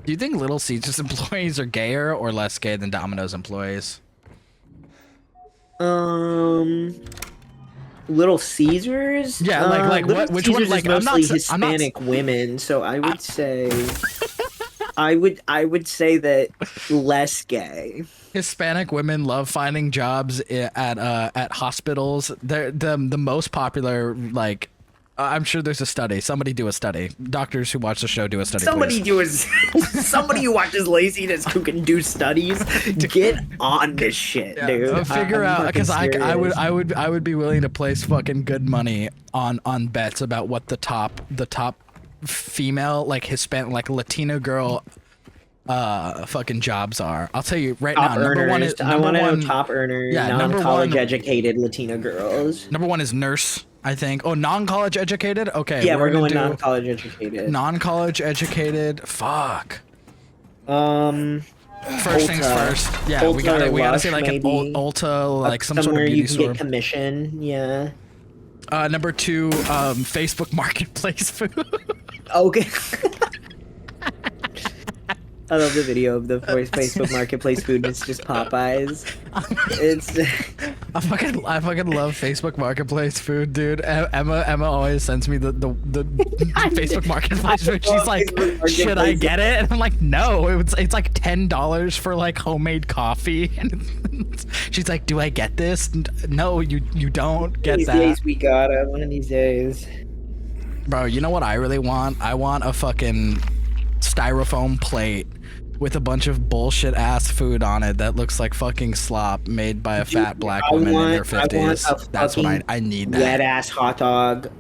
Do you think Little Caesars employees are gayer or less gay than Domino's employees? Um, Little Caesars. Yeah, like Little what? Which one? Caesars is Like I'm not. mostly I'm not. Hispanic women, so I I, would say I would say that less gay. Hispanic women love finding jobs at hospitals. They're the most popular. Like, I'm sure there's a study. Somebody do a study. Doctors who watch the show do a study, please. Somebody do is somebody who watches laziness who can do studies. Get on this shit, Yeah, dude. figure I'm out fucking because serious. I would be willing to place fucking good money on bets about what the top female like Hispanic like Latino girl fucking jobs are. I'll tell you right Top now. Number one earners. is I number want to know one. top earner, Yeah, number non-college one. educated Latina girls. Number one is nurse. I think. Oh, non-college educated. Okay, Yeah, we're gonna going do non-college educated. non-college educated. Fuck. Um, First things Ulta. first. Yeah, Ulta we gotta Lush, say like maybe. an Ulta, like some sort of Somewhere beauty you can store. get commission. Yeah. Number two, Facebook Marketplace food. Okay. I love the video of the first Facebook Marketplace food. It's just Popeyes. It's I fucking love Facebook Marketplace food, dude. Emma always sends me the Facebook Marketplace food. She's like, should I get it? And I'm like, no. It's like $10 for like homemade coffee. And she's like, do I get this? No, you don't get these that. days we got it. One of these days. Bro, you know what I really want? I want a fucking styrofoam plate with a bunch of bullshit ass food on it that looks like fucking slop made by a fat black woman in her 50s. That's what I need. That Wet ass hot dog.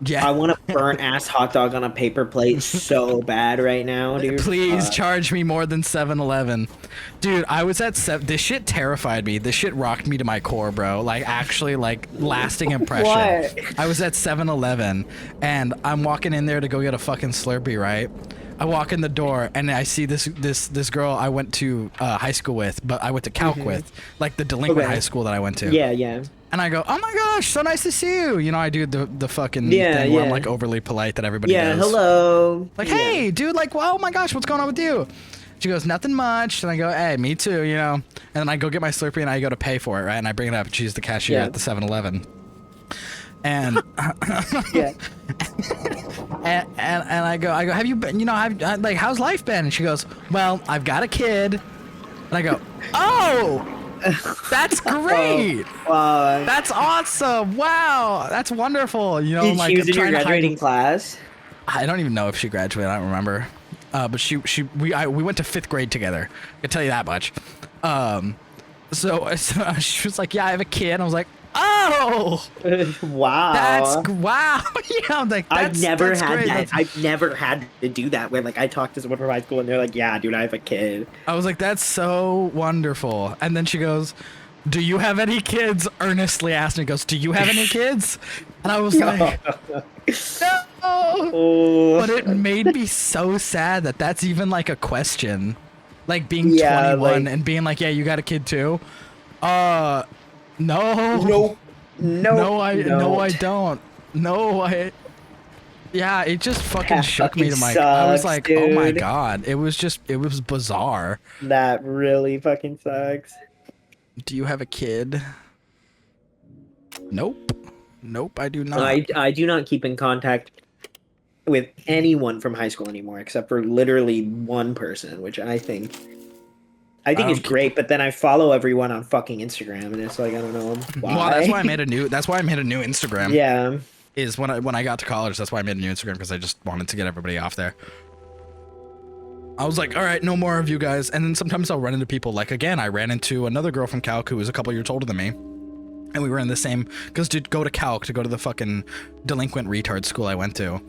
yeah. I want a burnt ass hot dog on a paper plate so bad right now, dude. Please charge me more than 7-Eleven. Dude, I was at this shit terrified me. This shit rocked me to my core, bro. Like actually like lasting impression. What? I was at 7-Eleven and I'm walking in there to go get a fucking Slurpee, right? I walk in the door and I see this girl I went to high school with, but I went to Calc with, like the delinquent high school that I went to. Yeah, yeah. And I go, oh my gosh, so nice to see you. You know, I do the fucking thing where I'm like overly polite that everybody knows. Yeah, hello. Like, hey, dude, like, well, oh my gosh, what's going on with you? She goes, nothing much. And I go, hey, me too, you know. And then I go get my Slurpee and I go to pay for it, right? And I bring it up and she's the cashier at the 7-Eleven. And Yeah. and I go, have you been, you know, like, how's life been? And she goes, well, I've got a kid. And I go, oh, that's great. That's awesome. Wow, that's wonderful. You know, Did like she was in your trying to graduating class? I don't even know if she graduated. I don't remember. But we went to 5th grade together. I can tell you that much. So she was like, yeah, I have a kid. And I was like, oh, Wow. wow. Yeah, I'm like, I've never that's had great. that. I've never had to do that where like I talked to someone from high school and they're like, yeah, dude, I have a kid. I was like, that's so wonderful. And then she goes, do you have any kids? Earnestly asked me, goes, do you have any kids? And I was like, no. Oh. But it made me so sad that that's even like a question. Like being 21 like, and being like, yeah, you got a kid too? No. Nope. No, I don't. No, yeah, it just fucking That shook me to fucking my I was sucks, like, oh my dude. god. It was bizarre. That really fucking sucks. Do you have a kid? Nope. Nope, I do not. I do not keep in contact with anyone from high school anymore, except for literally one person, which I think is great. But then I follow everyone on fucking Instagram, and it's like I don't know why. Well, that's why I made a new Instagram. Yeah. Is when I got to college, that's why I made a new Instagram, because I just wanted to get everybody off there. I was like, all right, no more of you guys. And then sometimes I'll run into people. Like, again, I ran into another girl from Calc who was a couple years older than me. And we were in the same, because to go to Calc, to go to the fucking delinquent retard school I went to,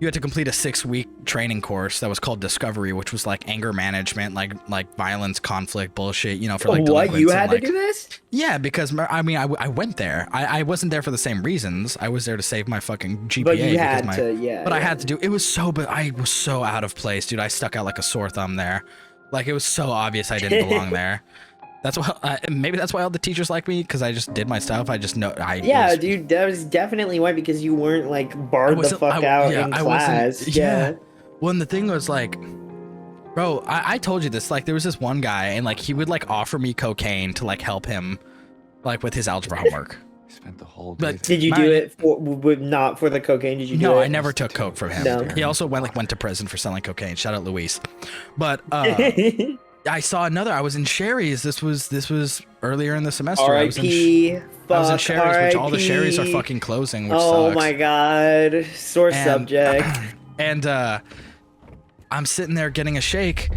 you had to complete a 6-week training course that was called Discovery, which was like anger management, like violence, conflict, bullshit, you know, for like what, you delinquents had and, to like, do this? Yeah, because I mean, I went there. I wasn't there for the same reasons. I was there to save my fucking GPA. But you had because to, yeah. But I yeah. had to do. It was so, but I was so out of place, dude. I stuck out like a sore thumb there. Like it was so obvious I didn't belong there. That's why. Maybe that's why all the teachers like me, because I just did my stuff. I just know. Yeah, dude, that was definitely why, because you weren't like barred the fuck out in class. Yeah. Well, and the thing was like, Bro, I told you this. Like, there was this one guy, and like he would like offer me cocaine to like help him, like with his algebra homework. Spent the whole day. But Did you do it not for the cocaine? Did you do it? No, I never took coke from him. No. He also went to prison for selling cocaine. Shout out Luis. But I saw another. I was in Sherry's. This was earlier in the semester. R.I.P. I was in Sherry's, which all the Sherry's are fucking closing, which oh sucks. my god. Sore subject. And I'm sitting there getting a shake,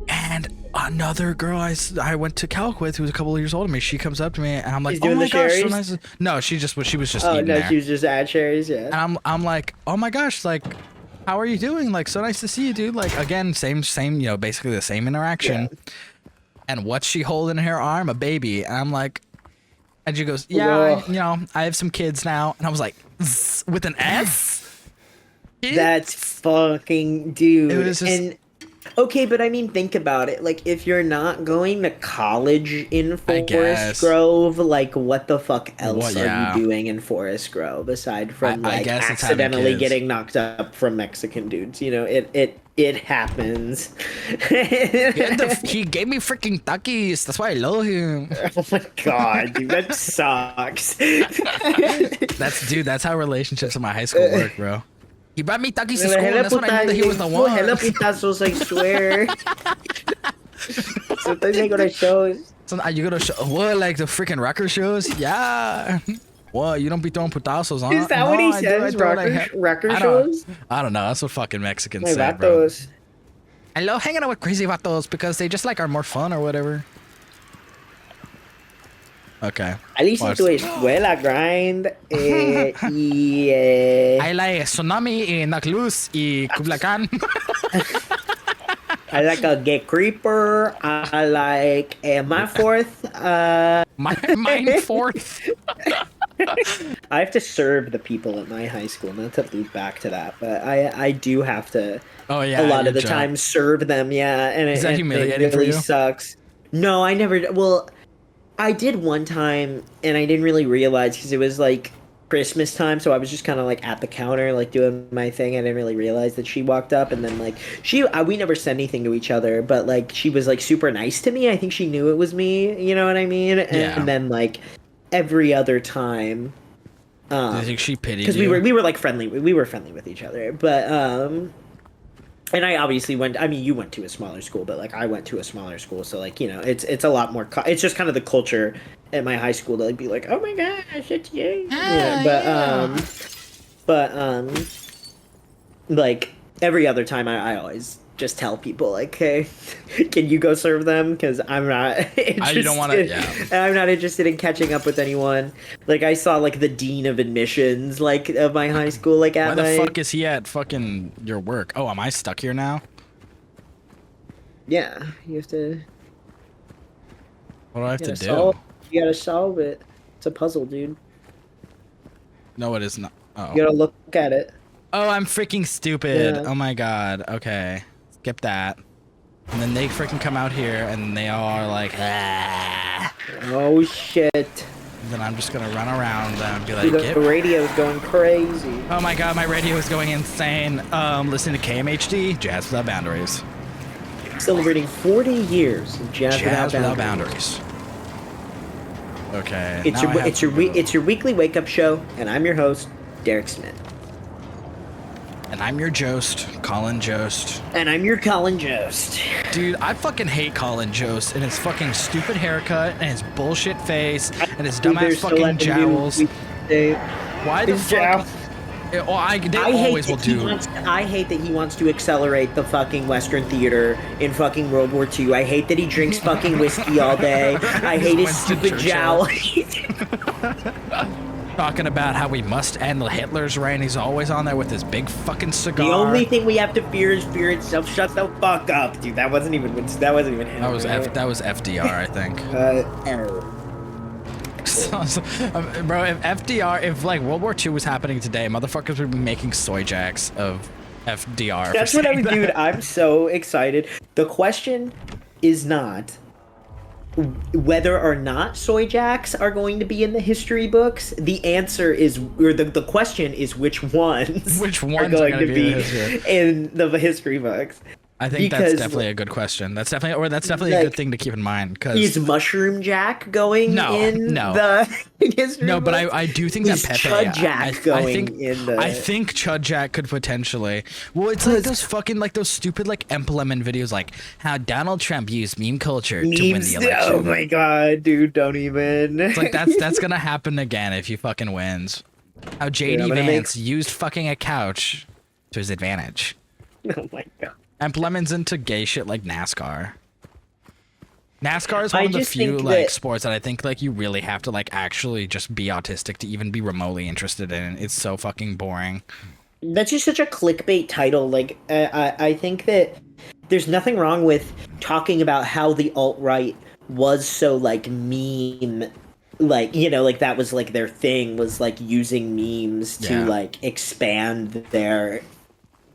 and another girl I went to calc with, who was a couple of years older than me, she comes up to me, and I'm like, She's doing oh my the gosh, so Sherry's? nice. No, she was just Oh eating no, there. she was just at Sherry's, yeah. And I'm like, oh my gosh, like, how are you doing? Like, so nice to see you, dude. Like, again, same, you know, basically the same interaction. Yeah. And what's she holding in her arm? A baby. And I'm like, and she goes, yeah, Whoa. you know, I have some kids now. And I was like, "Zzz," with an S? That's fucking dude. It was just- and okay, but I mean, think about it. Like, if you're not going to college in guess. Forest Grove, like, what the fuck else Well, yeah. are you doing in Forest Grove aside from I like guess it's having accidentally kids. getting knocked up from Mexican dudes? You know, it happens. He gave me freaking Takis. That's why I love him. Oh my god, dude, that sucks. That's how relationships in my high school work, bro. He brought me Takis to school, and Hello, that's when I knew that he was the one. Hello, pitazos, I swear. Sometimes I go to shows. So are you gonna show what, like the freaking rocker shows? Yeah. What, you don't be throwing putazos on? Is that what he I do, says? I do what I Rocker I don't- shows? I don't know. That's what fucking Mexicans My say, bro. vatos. I love hanging out with crazy vatos because they just like are more fun or whatever. Okay. Alicia Watch. tu escuela grind. I like Tsunami y Nakluz y Kublakan. I like a gay creeper. I like my fourth. Mine fourth. I have to serve the people at my high school. Not to loop back to that, but I do have to. Oh yeah. a lot your of the job. time serve them. Yeah, and Is that it humiliating for really you? sucks. No, I never. Well, I did one time, and I didn't really realize because it was like Christmas time, so I was just kind of like at the counter, like doing my thing. I didn't really realize that she walked up, and then like we never said anything to each other, but like she was like super nice to me. I think she knew it was me. You know what I mean? And, Yeah. and then like every other time, Do you think she pitied because you? we were like friendly. We were friendly with each other, but and I obviously went. I mean, you went to a smaller school, but like I went to a smaller school, so like, you know, it's a lot more. It's just kind of the culture at my high school to like be like, oh my gosh, it's you. But like every other time, I always just tell people like, hey, can you go serve them? Because I'm not interested. You don't want to. Yeah. I'm not interested in catching up with anyone. Like I saw like the dean of admissions like of my high school like Why at the my fuck is he at fucking your work? Oh, am I stuck here now? yeah. You have to. What do I have to do? You gotta solve it. It's a puzzle, dude. No, it is not. Oh. You gotta look at it. Oh, I'm freaking stupid. Yeah. Oh my god. Okay. Skip that. And then they freaking come out here and they all are like, ah. Oh shit. And then I'm just gonna run around and be like, Dude, the "Get-" radio's going crazy. oh my god, my radio is going insane. Listening to KMHD, Jazz Without Boundaries. Celebrating 40 years of Jazz Without Boundaries. Okay. It's now I have it's to go. it's your weekly wake up show, and I'm your host, Derek Smith. And I'm your Jost, Colin Jost. And I'm your Colin Jost. Dude, I fucking hate Colin Jost and his fucking stupid haircut and his bullshit face and his Dude, they're dumbass still fucking letting him do jowls. Why the his fuck? jowl. They I always hate will that he do. I hate that he wants to accelerate the fucking Western theater in fucking World War II. I hate that he drinks fucking whiskey all day. I hate his Winston stupid Churchill. jowl. Talking about how we must end Hitler's reign. He's always on there with his big fucking cigar. The only thing we have to fear is fear itself. Shut the fuck up, dude. That wasn't even him. that was right? that was FDR, I think. Error. Bro, if like World War II was happening today, motherfuckers would be making soy jacks of FDR. That's what I'm, dude. I'm so excited. The question is not whether or not soy jacks are going to be in the history books. The answer is, or the question is, which ones Which are ones going gonna to be in the history? in the history books. I think that's Because definitely a good question. That's definitely a like good thing to keep in mind. Because is Mushroom Jack going in the history no, but books? I do think that Is Pepe. Chud Jack going in the? I think Chud Jack could potentially. Well, it's like those fucking like those stupid like Lemon videos, like how Donald Trump used meme culture to win memes. the election. Oh my god, dude! Don't even. It's like that's gonna happen again if he fucking wins. How Dude, I'm JD gonna Vance used fucking a couch to his advantage. Oh my god. And Lemon's into gay shit like NASCAR. NASCAR is I one of the just few think like that- sports that I think like you really have to like actually just be autistic to even be remotely interested in. It's so fucking boring. That's just such a clickbait title. Like, I think that there's nothing wrong with talking about how the alt-right was so like meme, like, you know, like that was like their thing, was like using memes to Yeah. like expand their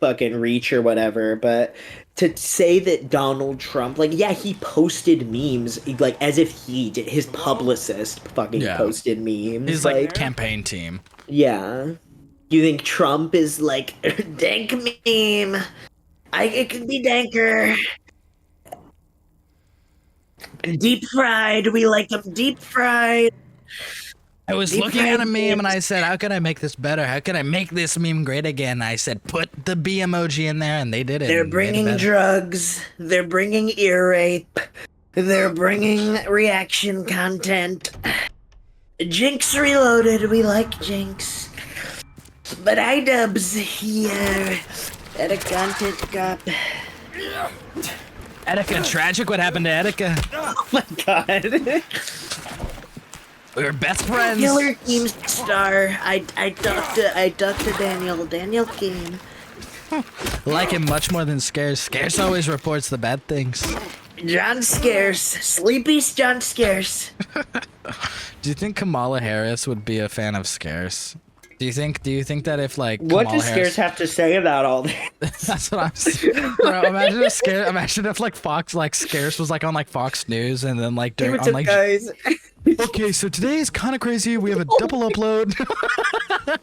fucking reach or whatever. But to say that Donald Trump, like, yeah, he posted memes, like as if he did, his publicist fucking Yeah. posted memes. His like campaign team. Yeah. You think Trump is like dank meme? It could be danker. Deep fried. We like them deep fried. I was Deep looking at a fried meme and memes. I said, how can I make this better? How can I make this meme great again? I said, put the B emoji in there, and they did it. They're and made it bringing better. drugs. They're bringing ear rape. They're bringing reaction content. Jinx Reloaded. We like Jinx. But iDubbbz here at a content cop. Etika, tragic. What happened to Etika? Oh my god. We were best friends. Killer Team Star. I ducked to Daniel. Daniel came. Like him much more than Scarce. Scarce always reports the bad things. John Scarce. Sleepy's John Scarce. Do you think Kamala Harris would be a fan of Scarce? Do you think that if like What Kamala does Scarce have to say about all this? That's what I'm saying. Bro, imagine if like Fox like Scarce was like on like Fox News and then like during What's on up, like guys? okay, so today is kind of crazy. We have a double upload.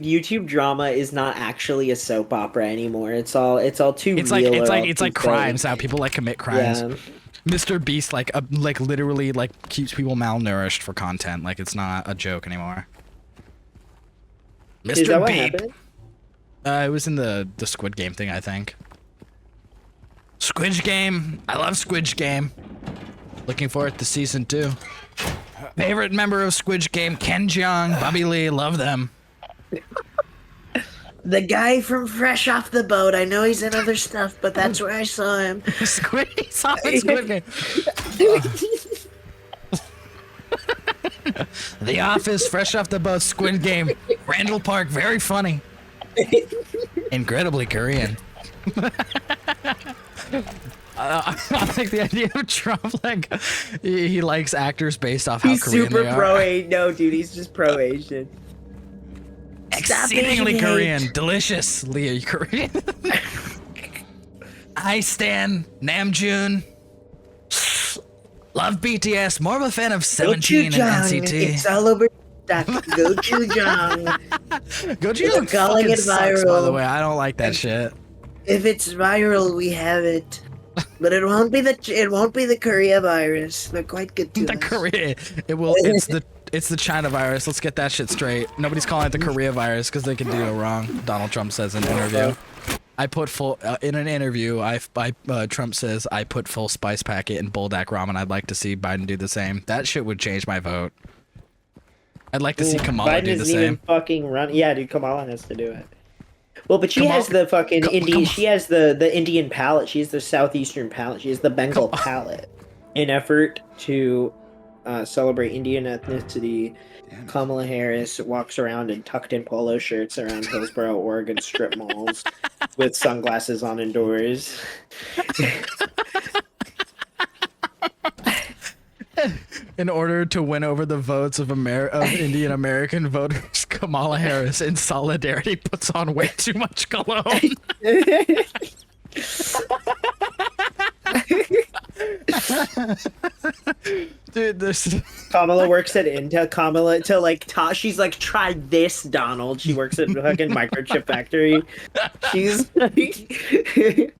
YouTube drama is not actually a soap opera anymore. It's all too It's real. it's like crimes, how people like commit crimes. Yeah. Mr. Beast like literally like keeps people malnourished for content. Like it's not a joke anymore. Mr. Is that what Beep. happened? It was in the Squid Game thing, I think. Squid Game. I love Squid Game. Looking forward to season 2. Favorite member of Squid Game, Ken Jeong, Bobby Lee, love them. The guy from Fresh Off the Boat. I know he's in other stuff, but that's where I saw him. He's off in Squid Game. The Office, Fresh Off the Boat, Squid Game, Randall Park, very funny. Incredibly Korean. I like the idea of Trump, like, he likes actors based off how He's Korean super they are. pro-Asian. No, dude, he's just pro-Asian. Exceedingly Stop Korean, hate. deliciously Korean. I stan Namjoon. Love BTS. More of a fan of 17 and NCT. It's all over. Gochujang. Gochujang calling fucking it sucks, by the viral. way. I don't like that shit. If it's viral, we have it. But it won't be the Korea virus. They're quite good to The us. Korea. It's the China virus. Let's get that shit straight. Nobody's calling it the Korea virus because they can do no wrong. Donald Trump says in an interview. I put full in an interview. Trump says I put full spice packet in Buldak ramen. I'd like to see Biden do the same. That shit would change my vote. I'd like to see Kamala Biden do the isn't even same. fucking run. Yeah, dude, Kamala has to do it. Well, but she Kamal- has the fucking Indian. Kamal- She has the Indian palate. She has the southeastern palate. She has the Bengal palate. In effort to celebrate Indian ethnicity, Kamala Harris walks around in tucked-in polo shirts around Hillsboro, Oregon strip malls with sunglasses on indoors. In order to win over the votes of Indian American voters, Kamala Harris, in solidarity, puts on way too much cologne. Dude, this. Kamala works at Intel. Kamala to like she's like, try this, Donald. She works at fucking microchip factory. She's like